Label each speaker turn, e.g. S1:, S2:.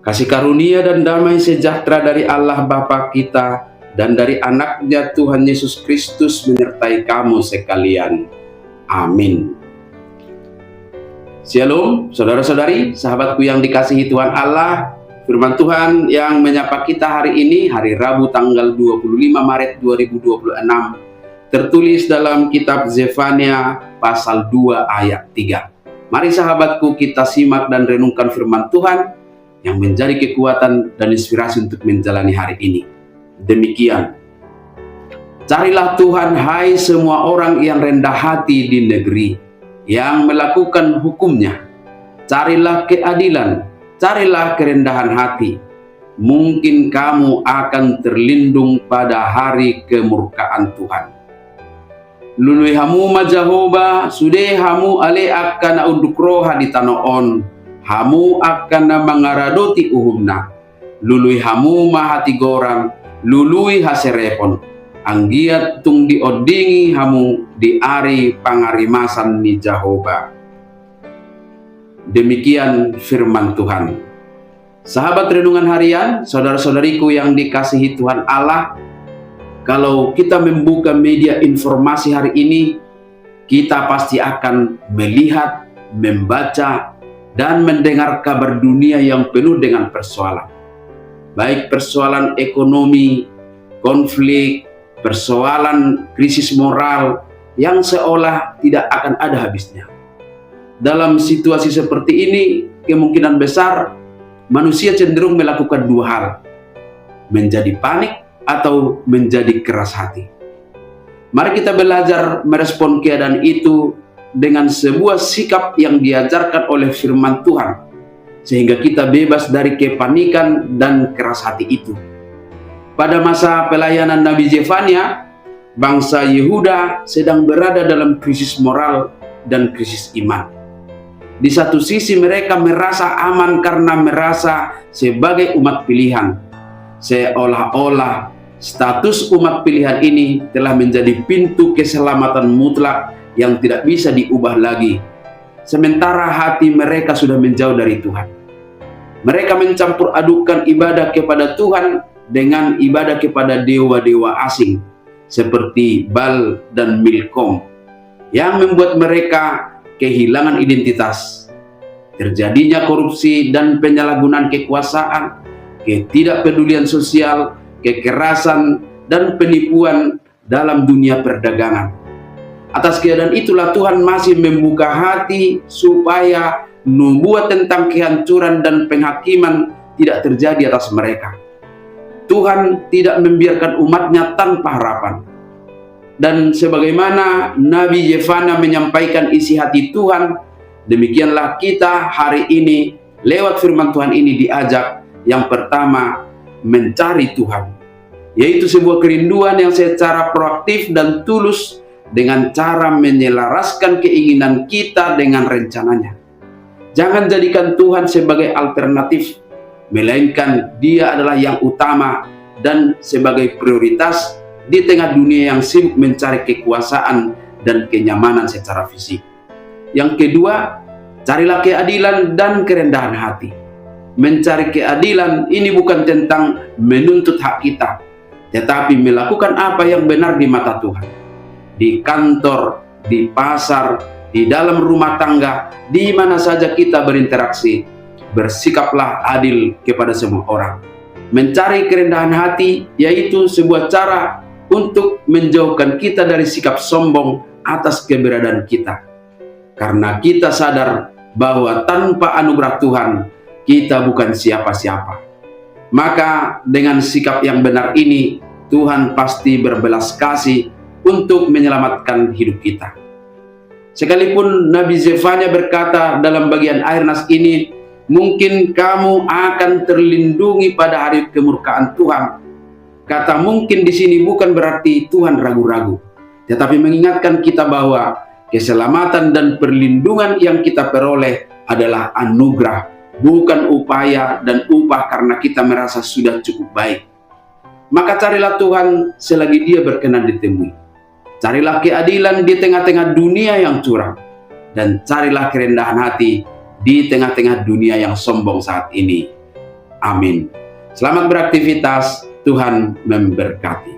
S1: Kasih karunia dan damai sejahtera dari Allah Bapa kita dan dari anaknya Tuhan Yesus Kristus menyertai kamu sekalian. Amin. Shalom saudara-saudari, sahabatku yang dikasihi Tuhan Allah. Firman Tuhan yang menyapa kita hari ini, hari Rabu tanggal 25 Maret 2026, tertulis dalam kitab Zefania pasal 2 ayat 3. Mari sahabatku kita simak dan renungkan firman Tuhan yang menjadi kekuatan dan inspirasi untuk menjalani hari ini. Demikian, carilah Tuhan hai semua orang yang rendah hati di negeri, yang melakukan hukum-Nya. Carilah keadilan, carilah kerendahan hati. Mungkin kamu akan terlindung pada hari kemurkaan Tuhan. Lului hamu majahoba, sude hamu ale akan udukroha di tanoon. Hamu akan mengaradoti uhumna. Lului hamu mahati gorang, lului haserepon. Anggiat tung diodingi hamu di ari pangarimasan ni Jahoba. Demikian firman Tuhan. Sahabat renungan harian, saudara-saudariku yang dikasihi Tuhan Allah, kalau kita membuka media informasi hari ini, kita pasti akan melihat, membaca, dan mendengar kabar dunia yang penuh dengan persoalan. Baik persoalan ekonomi, konflik, persoalan krisis moral yang seolah tidak akan ada habisnya. Dalam situasi seperti ini, kemungkinan besar manusia cenderung melakukan dua hal: menjadi panik atau menjadi keras hati. Mari kita belajar merespon keadaan itu dengan sebuah sikap yang diajarkan oleh firman Tuhan, sehingga kita bebas dari kepanikan dan keras hati itu. Pada masa pelayanan Nabi Zefania, bangsa Yehuda sedang berada dalam krisis moral dan krisis iman. Di satu sisi mereka merasa aman karena merasa sebagai umat pilihan, seolah-olah status umat pilihan ini telah menjadi pintu keselamatan mutlak yang tidak bisa diubah lagi. Sementara hati mereka sudah menjauh dari Tuhan. Mereka mencampur adukan ibadah kepada Tuhan dengan ibadah kepada dewa-dewa asing seperti Baal dan Milkom, yang membuat mereka kehilangan identitas. Terjadinya korupsi dan penyalahgunaan kekuasaan, ketidakpedulian sosial, kekerasan, dan penipuan dalam dunia perdagangan. Atas keadaan itulah Tuhan masih membuka hati supaya nubuat tentang kehancuran dan penghakiman tidak terjadi atas mereka. Tuhan tidak membiarkan umatnya tanpa harapan. Dan sebagaimana Nabi Zefania menyampaikan isi hati Tuhan, demikianlah kita hari ini lewat firman Tuhan ini diajak yang pertama mencari Tuhan, yaitu sebuah kerinduan yang secara proaktif dan tulus dengan cara menyelaraskan keinginan kita dengan rencananya. Jangan jadikan Tuhan sebagai alternatif, melainkan Dia adalah yang utama dan sebagai prioritas di tengah dunia yang sibuk mencari kekuasaan dan kenyamanan secara fisik. Yang kedua, carilah keadilan dan kerendahan hati. Mencari keadilan ini bukan tentang menuntut hak kita, tetapi melakukan apa yang benar di mata Tuhan. Di kantor, di pasar, di dalam rumah tangga, di mana saja kita berinteraksi, bersikaplah adil kepada semua orang. Mencari kerendahan hati yaitu sebuah cara untuk menjauhkan kita dari sikap sombong atas keberadaan kita. Karena kita sadar bahwa tanpa anugerah Tuhan, kita bukan siapa-siapa. Maka dengan sikap yang benar ini, Tuhan pasti berbelas kasih untuk menyelamatkan hidup kita. Sekalipun Nabi Zefania berkata dalam bagian akhir nas ini, mungkin kamu akan terlindungi pada hari kemurkaan Tuhan. Kata mungkin di sini bukan berarti Tuhan ragu-ragu, tetapi mengingatkan kita bahwa keselamatan dan perlindungan yang kita peroleh adalah anugerah, bukan upaya dan upah karena kita merasa sudah cukup baik. Maka carilah Tuhan selagi Dia berkenan ditemui. Carilah keadilan di tengah-tengah dunia yang curang, dan carilah kerendahan hati di tengah-tengah dunia yang sombong saat ini. Amin. Selamat beraktivitas, Tuhan memberkati.